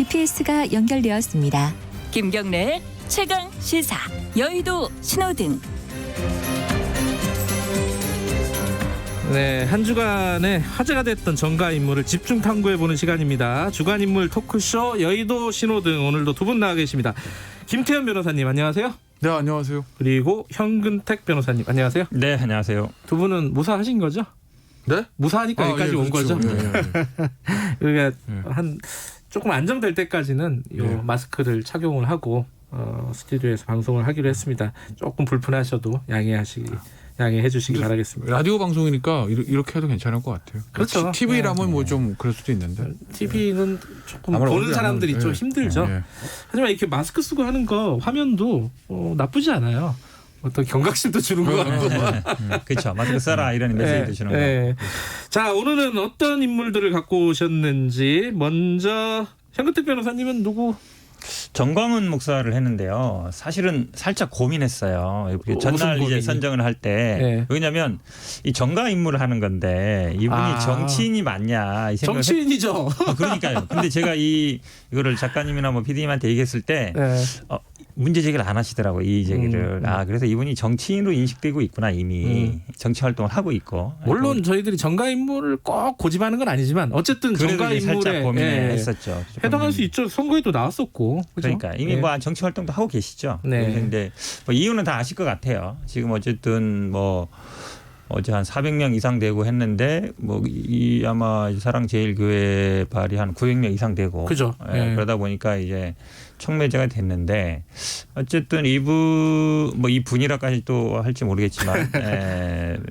GPS가 연결되었습니다. 김경래 최강 시사 여의도 신호등. 네, 한 주간에 화제가 됐던 정가 인물을 집중 탐구해보는 시간입니다. 주간 인물 토크쇼 여의도 신호등, 오늘도 두 분 나와 계십니다. 김태현 변호사님 안녕하세요. 네, 안녕하세요. 그리고 현근택 변호사님 안녕하세요. 네, 안녕하세요. 두 분은 무사하신 거죠? 네? 무사하니까 여기까지 온 그렇죠. 거죠? 예. 그러니까 한 조금 안정될 때까지는 요 네. 마스크를 착용을 하고 스튜디오에서 방송을 하기로 했습니다. 조금 불편하셔도 양해해 주시기 바라겠습니다. 라디오 방송이니까 이렇게 해도 괜찮을 것 같아요. 그렇죠. TV라면 뭐 좀 그럴 수도 있는데. TV는 조금 아무래도 보는 사람들이 예. 좀 힘들죠. 예. 하지만 이렇게 마스크 쓰고 하는 거 화면도 나쁘지 않아요. 어떤 경각심도 주는 것 같고. 그렇죠. 마스크 써라 이런 메시지도 주는 거. 네. 자, 오늘은 어떤 인물들을 갖고 오셨는지 먼저 현근택 변호사님은 누구? 정광훈 목사를 했는데요. 사실은 살짝 고민했어요. 전날 무슨 이제 고민이? 선정을 할 때. 네. 왜냐하면 이 정가 인물을 하는 건데 이분이 아. 정치인이 맞냐 이 생각을 정치인이죠. 그러니까요. 근데 제가 이거를 작가님이나 뭐 PD님한테 얘기했을 때 네. 문제 제기를 안 하시더라고요. 이 제기를. 그래서 이분이 정치인으로 인식되고 있구나 이미. 정치 활동을 하고 있고. 물론 저희들이 정가 인물을 꼭 고집하는 건 아니지만 어쨌든 정가 그래도 이제 살짝 인물에 고민했었죠. 해당할 수 있죠. 선거에도 나왔었고. 그죠? 그러니까 이미 예. 뭐 정치 활동도 하고 계시죠. 네. 그런데 뭐 이유는 다 아실 것 같아요. 지금 어쨌든 뭐 어제 한 400명 이상 되고 했는데 뭐 이 아마 사랑제일교회 발이 한 900명 이상 되고 그죠. 예. 그러다 보니까 이제 촉매제가 됐는데 어쨌든 이 분이라까지 또 할지 모르겠지만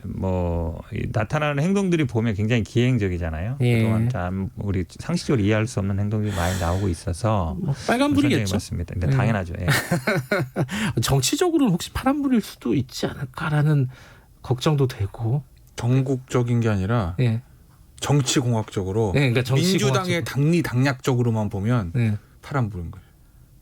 뭐 나타나는 행동들이 보면 굉장히 기행적이잖아요. 예. 그동안 참 우리 상식적으로 이해할 수 없는 행동들이 많이 나오고 있어서 뭐 빨간불이겠죠. 맞습니다. 근데 당연하죠. 예. 정치적으로는 혹시 파란불일 수도 있지 않을까라는 걱정도 되고. 전국적인 게 아니라 예. 정치공학적으로 네, 그러니까 민주당의 당리당략적으로만 보면 네. 파란불인 거예요.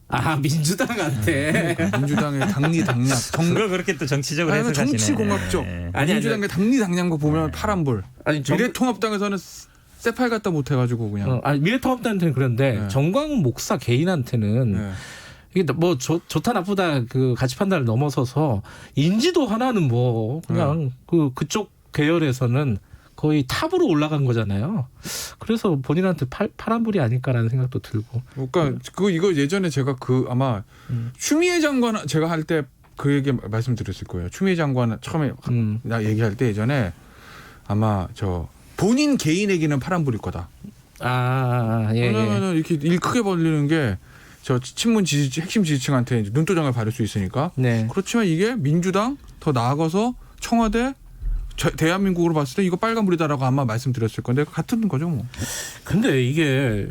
아, 민주당한테. 민주당의 당리당략. 그걸 그렇게 또 정치적으로 아니, 해석하시네. 정치공학적. 아니, 민주당의 당리당략만 보면 파란불. 아니, 미래통합당에서는 새팔 갖다 못해가지고 그냥. 아니, 미래통합당한테는 그런데 네. 정광훈 목사 개인한테는 네. 이게 뭐 좋다 나쁘다 그 가치 판단을 넘어서서 인지도 하나는 뭐 그냥 그쪽 계열에서는 거의 탑으로 올라간 거잖아요. 그래서 본인한테 파란불이 아닐까라는 생각도 들고. 그러니까 이거 예전에 제가 아마 추미애 장관 제가 할 때 그 얘기 말씀드렸을 거예요. 추미애 장관 처음에 나 얘기할 때 예전에 아마 본인 개인에게는 파란불일 거다. 예. 왜냐하면 이렇게 일 크게 벌리는 게 친문 핵심 지지층한테 이제 눈도장을 바를 수 있으니까. 네. 그렇지만 이게 민주당 더 나아가서 청와대 대한민국으로 봤을 때 이거 빨간불이다라고 아마 말씀드렸을 건데 같은 거죠 뭐. 근데 이게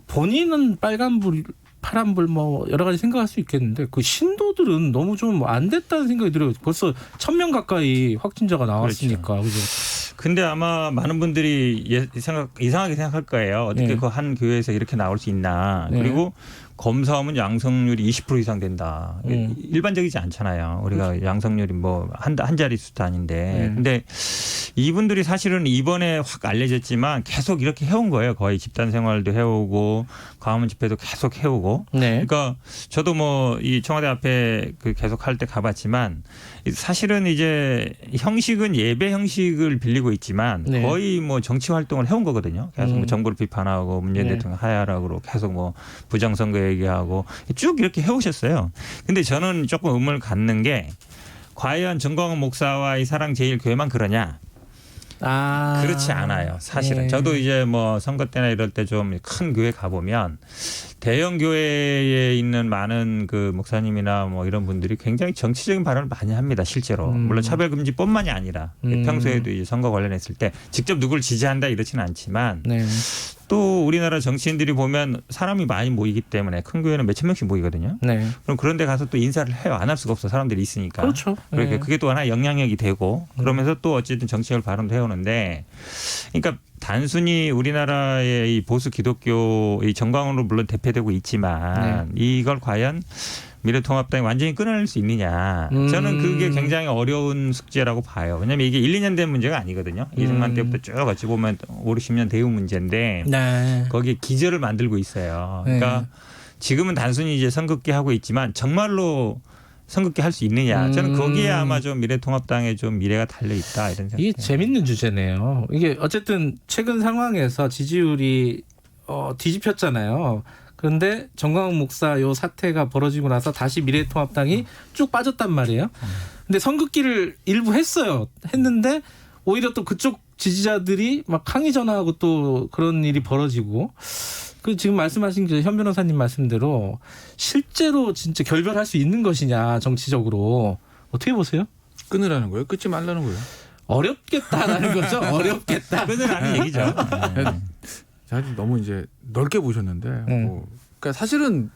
본인은 빨간불, 파란불 뭐 여러 가지 생각할 수 있겠는데 그 신도들은 너무 좀 안 됐다는 생각이 들어요. 벌써 1,000명 가까이 확진자가 나왔으니까. 그죠? 근데 아마 많은 분들이 이상하게 생각할 거예요. 어떻게 네. 그 한 교회에서 이렇게 나올 수 있나. 네. 그리고 검사하면 양성률이 20% 이상 된다. 일반적이지 않잖아요. 우리가 그렇죠. 양성률이 뭐 한 자리 수도 아닌데. 네. 근데 이분들이 사실은 이번에 확 알려졌지만 계속 이렇게 해온 거예요. 거의 집단 생활도 해오고 광화문 집회도 계속 해오고. 네. 그러니까 저도 뭐 이 청와대 앞에 계속 할 때 가봤지만 사실은 이제 형식은 예배 형식을 빌리고 있지만 네. 거의 뭐 정치 활동을 해온 거거든요. 계속 뭐 정부를 비판하고 문재인 네. 대통령 하야라고 계속 뭐 부정선거 얘기하고 쭉 이렇게 해오셨어요. 근데 저는 조금 의문을 갖는 게 과연 정광훈 목사와 이 사랑제일교회만 그러냐? 그렇지 않아요. 사실은. 네. 저도 이제 뭐 선거 때나 이럴 때 좀 큰 교회 가보면 대형 교회에 있는 많은 그 목사님이나 뭐 이런 분들이 굉장히 정치적인 발언을 많이 합니다. 실제로. 물론 차별금지뿐만이 아니라 평소에도 이제 선거 관련했을 때 직접 누구를 지지한다 이렇지는 않지만 네. 또 우리나라 정치인들이 보면 사람이 많이 모이기 때문에 큰 교회는 몇천 명씩 모이거든요. 네. 그럼 그런 데 가서 또 인사를 해요. 안 할 수가 없어. 사람들이 있으니까. 그렇죠. 그러니까 네. 그게 또 하나의 영향력이 되고 그러면서 또 어쨌든 정치적으로 발언도 해오는데 그러니까 단순히 우리나라의 이 보수 기독교 이 정광훈으로 물론 대표되고 있지만 이걸 과연 미래통합당이 완전히 끊어낼 수 있느냐. 저는 그게 굉장히 어려운 숙제라고 봐요. 왜냐하면 이게 1, 2년 된 문제가 아니거든요. 이승만 때부터 쭉 어찌 보면 5, 60년 대응 문제인데 네. 거기에 기저를 만들고 있어요. 그러니까 지금은 단순히 이제 선긋기 하고 있지만 정말로 선긋기 할 수 있느냐. 저는 거기에 아마 좀 미래통합당의 좀 미래가 달려 있다 이런 생각이. 이게 재밌는 주제네요. 이게 어쨌든 최근 상황에서 지지율이 뒤집혔잖아요. 그런데 정광훈 목사 요 사태가 벌어지고 나서 다시 미래통합당이 쭉 빠졌단 말이에요. 근데 선긋기를 일부 했는데 오히려 또 그쪽 지지자들이 막 항의 전화하고 또 그런 일이 벌어지고 그 지금 말씀하신 그 현 변호사님 말씀대로 실제로 진짜 결별할 수 있는 것이냐 정치적으로 어떻게 보세요? 끊으라는 거예요? 끊지 말라는 거예요? 어렵겠다라는 거죠. 어렵겠다. 끊으라는 얘기죠. 사실 너무 이제 넓게 보셨는데 뭐, 그러니까 사실은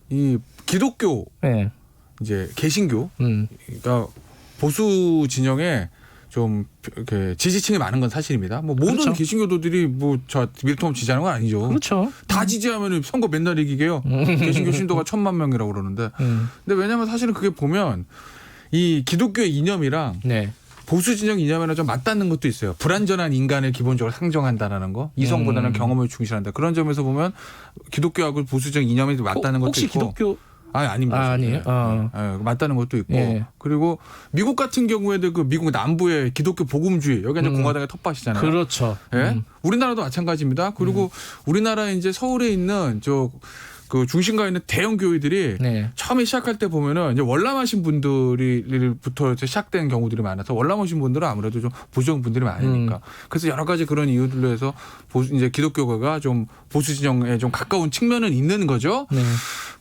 이 기독교 네. 이제 개신교 그러니까 보수 진영에 좀 이렇게 지지층이 많은 건 사실입니다. 뭐 모든 그렇죠. 개신교도들이 뭐 저 미래통합 지지하는 건 아니죠. 그렇죠. 다 지지하면 선거 맨날 이기게요. 개신교 신도가 1,000만 명이라고 그러는데. 근데 왜냐하면 사실은 그게 보면 이 기독교의 이념이랑 네. 보수 진영 이념에는 좀 맞닿는 것도 있어요. 불완전한 인간을 기본적으로 상정한다는 거. 이성보다는 경험을 중시한다. 그런 점에서 보면 기독교하고 보수 진영 이념이 맞닿는 것도 혹시 있고. 기독교 아닙니다. 아니에요? 네, 맞다는 것도 있고. 예. 그리고 미국 같은 경우에도 그 미국 남부의 기독교 복음주의 여기가 이제 공화당의 텃밭이잖아요. 그렇죠. 예? 우리나라도 마찬가지입니다. 그리고 우리나라 이제 서울에 있는 그 중심가에 있는 대형 교회들이 네. 처음에 시작할 때 보면은 이제 월남하신 분들부터 시작된 경우들이 많아서 월남하신 분들은 아무래도 좀 보수적 분들이 많으니까 그래서 여러 가지 그런 이유들로 해서 이제 기독교가 좀 보수 진영에 좀 가까운 측면은 있는 거죠. 네.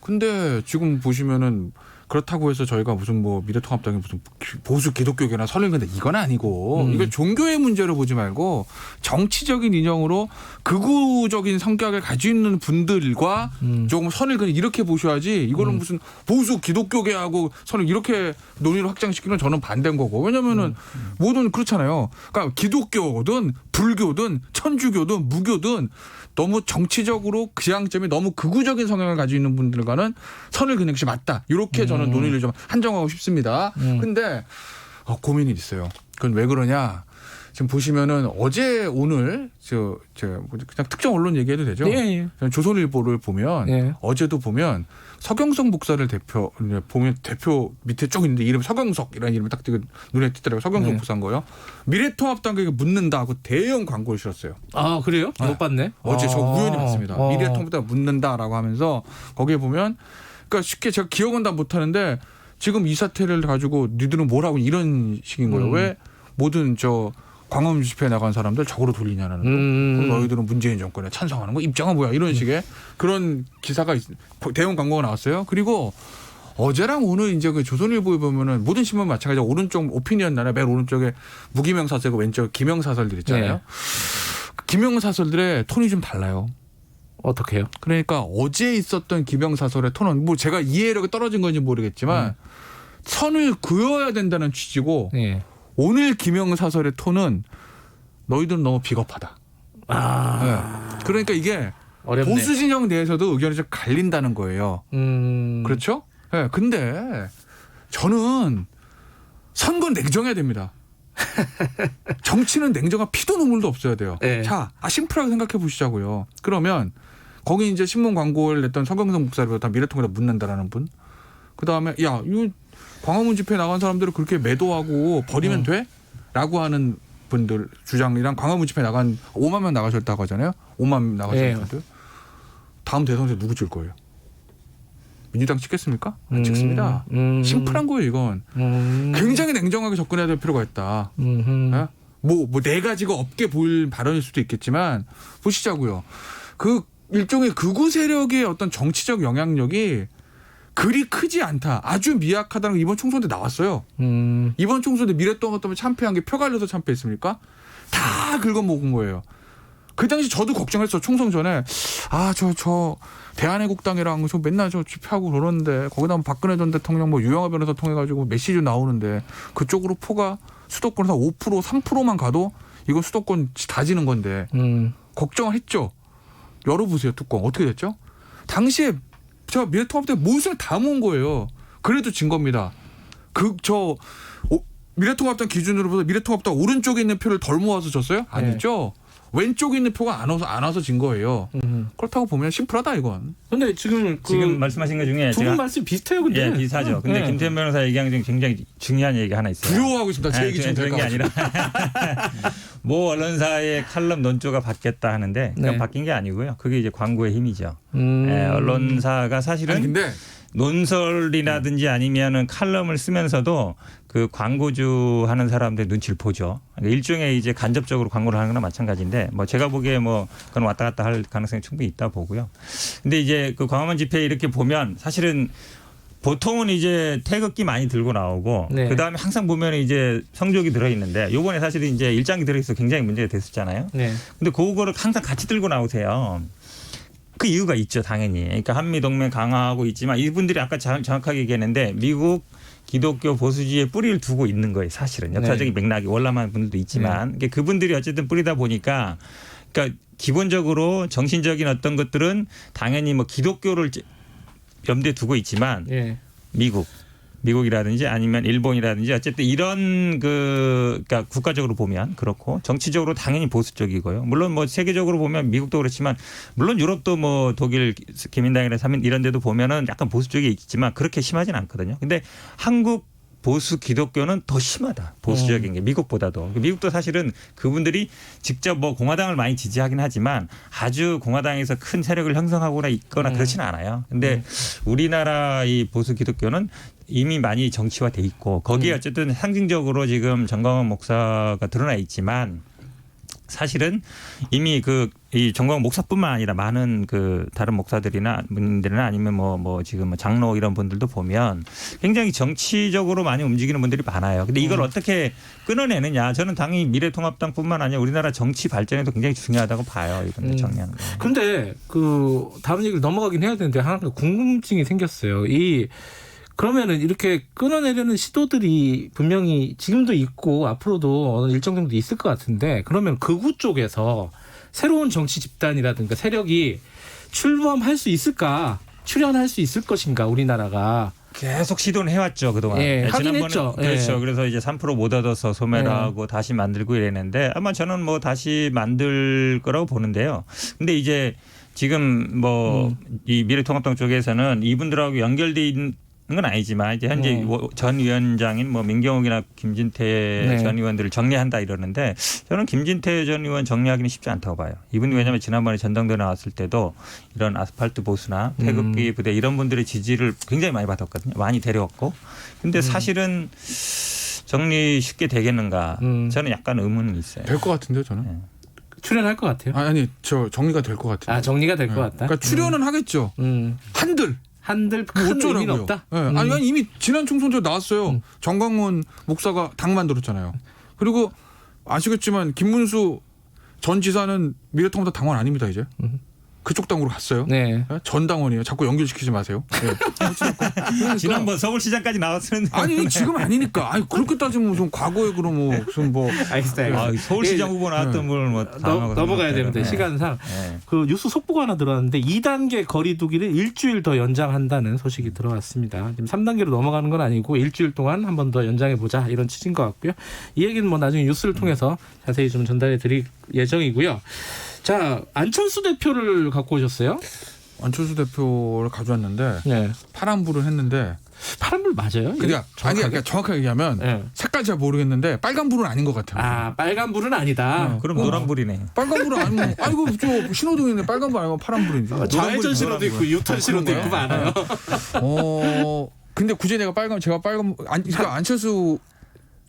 근데 지금 보시면은 그렇다고 해서 저희가 무슨 뭐 미래통합당이 무슨 보수 기독교계나 설립인데 이건 아니고 이걸 종교의 문제로 보지 말고 정치적인 인형으로 극우적인 성격을 가지고 있는 분들과 조금 선을 그냥 이렇게 보셔야지 이거는 무슨 보수 기독교계하고 선을 이렇게 논의를 확장시키는 저는 반대인 거고 왜냐면은 모든 그렇잖아요. 그러니까 기독교든 불교든 천주교든 무교든 너무 정치적으로 그 지향점이 너무 극우적인 성향을 가지고 있는 분들과는 선을 그는 것이 맞다. 이렇게 저는 논의를 좀 한정하고 싶습니다. 근데 고민이 있어요. 그건 왜 그러냐. 지금 보시면은 어제 오늘 그냥 특정 언론 얘기해도 되죠. 예. 조선일보를 보면 예. 어제도 보면 서경석 목사를 보면 대표 밑에 쭉 있는데 이름 서경석이라는 이름이 딱 눈에 띄더라고요. 서경석 목사인 거예요. 미래통합당에게 묻는다 하고 대형 광고를 실었어요. 아 그래요? 못 봤네. 어제 저 우연히 봤습니다. 미래통합당 묻는다라고 하면서 거기에 보면 그러니까 쉽게 제가 기억은 다 못하는데 지금 이 사태를 가지고 니들은 뭘 하고 이런 식인 거예요. 왜 모든 광화문 집회에 나간 사람들 적으로 돌리냐는 거. 그럼 너희들은 문재인 정권에 찬성하는 거 입장은 뭐야 이런 식의 그런 기사가 대형 광고가 나왔어요. 그리고 어제랑 오늘 이제 그 조선일보에 보면은 모든 신문 마찬가지로 오른쪽 오피니언 나라 맨 오른쪽에 무기명 사설과 왼쪽 기명 사설들 있잖아요. 네. 기명 사설들의 톤이 좀 달라요. 어떻게요? 그러니까 어제 있었던 기명 사설의 톤은 뭐 제가 이해력이 떨어진 건지 모르겠지만 선을 그어야 된다는 취지고. 네. 오늘 김영사설의 톤은 너희들은 너무 비겁하다. 네. 그러니까 이게 어렵네. 보수 진영 내에서도 의견이 좀 갈린다는 거예요. 그렇죠? 네. 근데 저는 선거는 냉정해야 됩니다. 정치는 냉정한 피도 눈물도 없어야 돼요. 네. 자, 심플하게 생각해 보시자고요. 그러면 거기 이제 신문 광고를 냈던 서경석 목사를 다 미래통합에다 묻는다라는 분. 그 다음에 이거 광화문 집회에 나간 사람들을 그렇게 매도하고 버리면 돼? 라고 하는 분들 주장이랑 광화문 집회에 나간 5만 명 나가셨다고 하잖아요. 5만 명 나가셨는데 다음 대선 때 누구 줄 거예요? 민주당 찍겠습니까? 안 찍습니다. 심플한 거예요 이건. 굉장히 냉정하게 접근해야 될 필요가 있다. 네? 뭐 네 가지가 없게 보일 발언일 수도 있겠지만 보시자고요. 그 일종의 극우 세력의 어떤 정치적 영향력이 그리 크지 않다. 아주 미약하다는 게 이번 총선 때 나왔어요. 이번 총선 때 미래통합 때문에 참패한 게 표 갈려서 참패했습니까? 다 긁어먹은 거예요. 그 당시 저도 걱정했어. 총선 전에 저 대한애국당이랑 저 맨날 저 집회하고 그러는데 거기다 박근혜 전 대통령 뭐 유영하 변호사 통해가지고 메시지 나오는데 그쪽으로 표가 수도권에서 5% 3%만 가도 이건 수도권 다지는 건데 걱정을 했죠. 열어보세요 뚜껑 어떻게 됐죠? 당시에 저 미래통합당 모순을 다 모은 거예요. 그래도 진 겁니다. 미래통합당 기준으로 보면 미래통합당 오른쪽에 있는 표를 덜 모아서 졌어요? 아니죠. 왼쪽에 있는 표가 안 와서 진 거예요. 그렇다고 보면 심플하다 이건. 근데 지금 말씀하신 것 중에 두 분 말씀 비슷해요, 근데. 예, 비슷하죠. 근데 김태현 변호사 얘기한 게 굉장히 중요한 얘기가 하나 있어요. 두려워하고 있습니다. 제 얘기 좀 될 것 게 같아요. 아니라 모 언론사의 칼럼 논조가 바뀌었다 하는데 그건 바뀐 게 아니고요. 그게 이제 광고의 힘이죠. 예, 언론사가 사실은 근데 논설이라든지 아니면은 칼럼을 쓰면서도 그 광고주 하는 사람들 눈치를 보죠. 그러니까 일종의 이제 간접적으로 광고를 하는 거나 마찬가지인데 뭐 제가 보기에 뭐 그건 왔다 갔다 할 가능성이 충분히 있다 보고요. 근데 이제 그 광화문 집회 이렇게 보면 사실은 보통은 이제 태극기 많이 들고 나오고 그 다음에 항상 보면 이제 성적이 들어있는데 요번에 사실 이제 일장이 들어있어 굉장히 문제가 됐었잖아요. 근데 그거를 항상 같이 들고 나오세요. 그 이유가 있죠, 당연히. 그러니까 한미 동맹 강화하고 있지만 이분들이 아까 정확하게 얘기했는데 미국 기독교 보수주의의 뿌리를 두고 있는 거예요, 사실은. 역사적인 맥락이 월남한 분들도 있지만 그분들이 어쨌든 뿌리다 보니까 그러니까 기본적으로 정신적인 어떤 것들은 당연히 뭐 기독교를 염두에 두고 있지만 미국이라든지 아니면 일본이라든지 어쨌든 이런 그러니까 국가적으로 보면 그렇고 정치적으로 당연히 보수 쪽이고요. 물론 뭐 세계적으로 보면 미국도 그렇지만 물론 유럽도 뭐 독일 기민당이나 삼인 이런 데도 보면은 약간 보수 쪽이 있지만 그렇게 심하진 않거든요. 근데 한국 보수 기독교는 더 심하다. 보수적인 게 미국보다도. 미국도 사실은 그분들이 직접 뭐 공화당을 많이 지지하긴 하지만 아주 공화당에서 큰 세력을 형성하거나 있거나 그렇지는 않아요. 근데 우리나라 이 보수 기독교는 이미 많이 정치화돼 있고 거기에 어쨌든 상징적으로 지금 정광훈 목사가 드러나 있지만 사실은 이미 이 정광훈 목사뿐만 아니라 많은 그 다른 목사들이나 분들이나 아니면 뭐 지금 장로 이런 분들도 보면 굉장히 정치적으로 많이 움직이는 분들이 많아요. 근데 이걸 어떻게 끊어내느냐? 저는 당연히 미래통합당뿐만 아니라 우리나라 정치 발전에도 굉장히 중요하다고 봐요. 이런 정리하는 거. 근데 그 다음 얘기를 넘어가긴 해야 되는데 하나 궁금증이 생겼어요. 그러면은 이렇게 끊어내려는 시도들이 분명히 지금도 있고 앞으로도 어느 일정 정도 있을 것 같은데 그러면 극우 쪽에서 새로운 정치 집단이라든가 세력이 출범할 수 있을까? 출연할 수 있을 것인가 우리나라가. 계속 시도는 해왔죠 그동안. 하긴 했죠. 그렇죠. 그래서 이제 3% 못 얻어서 소멸하고 다시 만들고 이랬는데 아마 저는 뭐 다시 만들 거라고 보는데요. 근데 이제 지금 뭐 이 미래통합당 쪽에서는 이분들하고 연결돼 있는 건 아니지만 이제 현재 전 위원장인 뭐 민경욱이나 김진태 전 의원들을 정리한다 이러는데 저는 김진태 전 의원 정리하기는 쉽지 않다고 봐요. 이분이 왜냐하면 지난번에 전당대회 나왔을 때도 이런 아스팔트 보수나 태극기 부대 이런 분들의 지지를 굉장히 많이 받았거든요. 많이 데려왔고. 근데 사실은 정리 쉽게 되겠는가 저는 약간 의문은 있어요. 될 것 같은데요 저는. 출연할 것 같아요. 아니 저 정리가 될 것 같아요. 정리가 될 것 같다. 그러니까 출연은 하겠죠. 한들 큰 의미는 없다. 아니 이미 지난 총선 때 나왔어요. 정광훈 목사가 당 만들었잖아요. 그리고 아시겠지만 김문수 전 지사는 미래통합당 당원 아닙니다 이제. 그쪽 당으로 갔어요. 전 당원이에요. 자꾸 연결시키지 마세요. 그러니까. 지난번 서울시장까지 나왔었는데. 아니 지금 아니니까. 아니 그렇게 따지면 무슨 과거에 그러면 무슨 뭐. 서울시장 후보 나왔던 분을 뭐 넘어가야 되는데 시간상 그 뉴스 속보가 하나 들어왔는데 2단계 거리두기를 일주일 더 연장한다는 소식이 들어왔습니다. 지금 3단계로 넘어가는 건 아니고 일주일 동안 한 번 더 연장해 보자 이런 취지인 것 같고요. 이 얘기는 뭐 나중에 뉴스를 통해서 자세히 좀 전달해 드릴 예정이고요. 자, 안철수 대표를 갖고 오셨어요? 안철수 대표를 가져왔는데 파란불을 했는데 파란불 맞아요? 그러니까 정확하게 얘기하면 색깔 잘 모르겠는데 빨간불은 아닌 것 같아요. 빨간불은 아니다. 그럼 노란불이네. 빨간불은 아니면 아이고 저 신호등인데 빨간불 아니면 파란불인지. 좌회전 신호도 있고 유턴 신호도 있고 많아요. 근데 굳이 제가 그러니까 안철수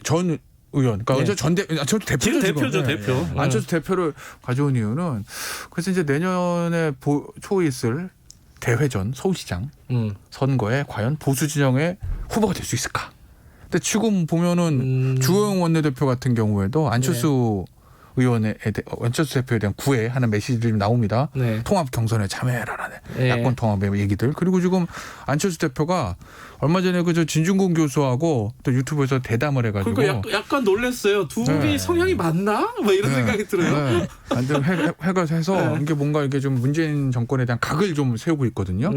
전 의원, 그러니까 안철수 대표죠. 대표. 안철수 대표를 가져온 이유는 그래서 이제 내년에 초에 있을 대회전 서울시장 선거에 과연 보수 진영의 후보가 될 수 있을까? 근데 지금 보면은 주호영 원내대표 같은 경우에도 안철수 안철수 대표에 대한 구애하는 메시지들이 나옵니다. 네. 통합 경선에 참여해라라는 네. 야권 통합의 얘기들. 그리고 지금 안철수 대표가 얼마 전에 그 저 진중권 교수하고 또 유튜브에서 대담을 해가지고 그러니까 약간 놀랐어요. 둘이 네. 성향이 맞나? 뭐 이런 생각이 들어요. 네. 완전 해가 해서 이게 뭔가 이게 좀 문재인 정권에 대한 각을 좀 세우고 있거든요.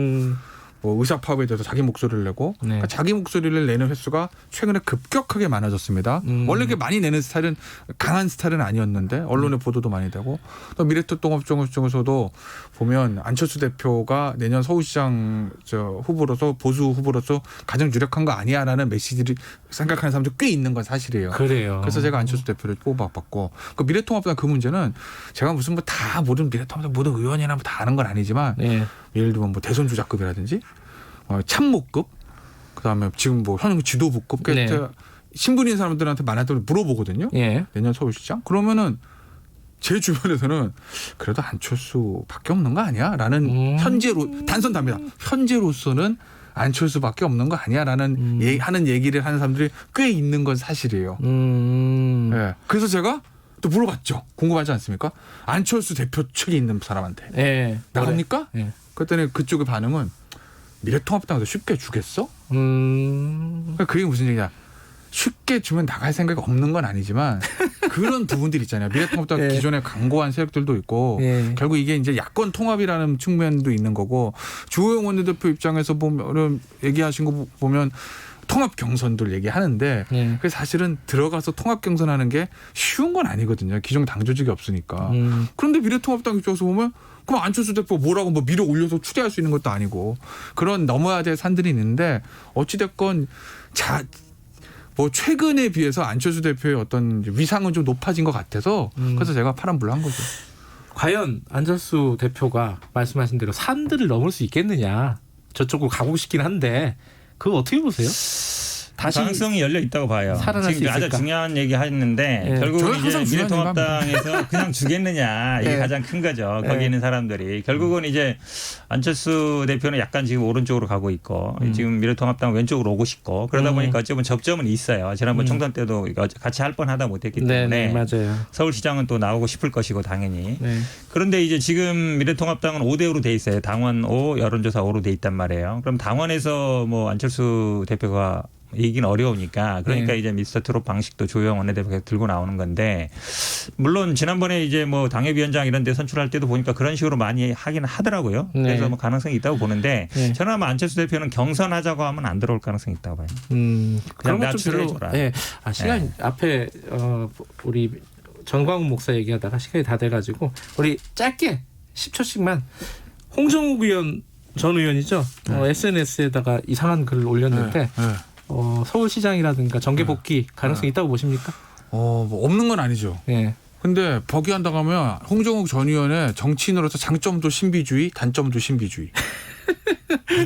뭐 의사 파업에 대해서 자기 목소리를 내고 네. 그러니까 자기 목소리를 내는 횟수가 최근에 급격하게 많아졌습니다. 원래 이렇게 많이 내는 스타일은 강한 스타일은 아니었는데 언론의 보도도 많이 되고 또 미래통합당에서도 보면 안철수 대표가 내년 서울시장 후보로서 보수 후보로서 가장 유력한 거 아니야라는 메시지를 생각하는 사람도 꽤 있는 건 사실이에요. 그래요. 그래서 제가 안철수 대표를 뽑아봤고 그 미래통합당 그 문제는 제가 무슨 뭐 다 모든 미래통합당 모든 의원이나 뭐 다 아는 건 아니지만 네. 예를 들면 뭐 대선 주자급이라든지 참모급 그다음에 지금 뭐 현 지도부급 네. 신분인 사람들한테 많았다고 물어보거든요. 예. 내년 서울시장 그러면은 제 주변에서는 그래도 안철수밖에 없는 거 아니야라는 현재로 단선 답니다. 현재로서는 안철수밖에 없는 거 아니야라는 하는 얘기를 하는 사람들이 꽤 있는 건 사실이에요. 네. 그래서 제가 또 물어봤죠. 궁금하지 않습니까? 안철수 대표 측에 있는 사람한테 예. 나갑니까? 예. 그랬더니 그쪽의 반응은 미래통합당에서 쉽게 주겠어? 그러니까 그게 무슨 얘기냐? 쉽게 주면 나갈 생각이 없는 건 아니지만 그런 부분들 있잖아요. 미래통합당 예. 기존에 강고한 세력들도 있고 예. 결국 이게 이제 야권 통합이라는 측면도 있는 거고 주호영 원내대표 입장에서 보면 얘기하신 거 보면 통합 경선들 얘기하는데 예. 그 사실은 들어가서 통합 경선하는 게 쉬운 건 아니거든요. 기존 당 조직이 없으니까. 그런데 미래통합당 입장에서 보면 그럼 안철수 대표 뭐라고 뭐 밀어 올려서 추대할 수 있는 것도 아니고 그런 넘어야 될 산들이 있는데 어찌됐건 뭐 최근에 비해서 안철수 대표의 어떤 위상은 좀 높아진 것 같아서 그래서 제가 파란불한 거죠. 과연 안철수 대표가 말씀하신 대로 산들을 넘을 수 있겠느냐. 저쪽으로 가고 싶긴 한데 그거 어떻게 보세요? 다시 가능성이 열려 있다고 봐요. 살아날 수 지금 아주 있을까? 중요한 얘기 하는데 예. 결국은 저는 항상 이제 중요한 미래통합당에서 그냥 주겠느냐 이게 예. 가장 큰 거죠. 거기 예. 있는 사람들이 결국은 이제 안철수 대표는 약간 지금 오른쪽으로 가고 있고 지금 미래통합당 왼쪽으로 오고 싶고 그러다 보니까 어쩌면 접점은 있어요. 지난번 총선 때도 이거 같이 할 뻔하다 못했기 때문에 네, 맞아요. 서울시장은 또 나오고 싶을 것이고 당연히. 네. 그런데 이제 지금 미래통합당은 5대5로 돼 있어요. 당원 5, 여론조사 5로 돼 있단 말이에요. 그럼 당원에서 뭐 안철수 대표가 얘기는 어려우니까 그러니까 네. 이제 미스터 트롯 방식도 조영 원내대표가 들고 나오는 건데 물론 지난번에 이제 뭐 당협위원장 이런 데 선출할 때도 보니까 그런 식으로 많이 하긴 하더라고요. 네. 그래서 뭐 가능성이 있다고 보는데 네. 저는 아마 안철수 대표는 경선하자고 하면 안 들어올 가능성이 있다고 봐요. 그런 나 것좀 별로. 추천해줘라. 예. 시간 앞에 우리 전광훈 목사 얘기하다가 시간이 다 돼가지고 우리 짧게 10초씩만 홍정욱 전 의원이죠. SNS에다가 이상한 글을 올렸는데 서울시장이라든가 정계 복귀 가능성이 있다고 보십니까? 뭐 없는 건 아니죠. 예. 근데 복귀한다고 하면 홍정욱 전 의원의 정치인으로서 장점도 신비주의, 단점도 신비주의.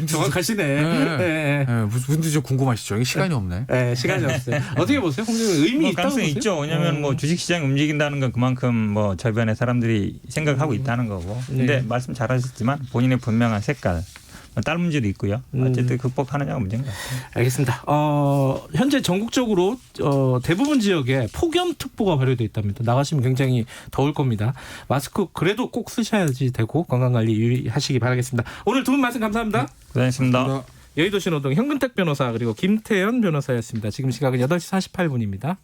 정확하시네. 네. 무슨 뜻인지 궁금하시죠? 이게 시간이 없네. 네, 시간이 없어요. 어떻게 보세요? 홍정욱 의미 뭐 있다고 가능성이 보세요? 있죠. 왜냐하면 뭐 주식시장이 움직인다는 건 그만큼 뭐 주변의 사람들이 생각하고 있다는 거고. 근데 네. 말씀 잘하셨지만 본인의 분명한 색깔. 딸 문제도 있고요. 어쨌든 극복하느냐가 문제인 것 같아요. 알겠습니다. 현재 전국적으로 대부분 지역에 폭염특보가 발효되어 있답니다. 나가시면 굉장히 더울 겁니다. 마스크 그래도 꼭 쓰셔야지 되고 건강관리 유의하시기 바라겠습니다. 오늘 두 분 말씀 감사합니다. 고생하셨습니다. 여의도 신호등 현근택 변호사 그리고 김태현 변호사였습니다. 지금 시각은 8시 48분입니다.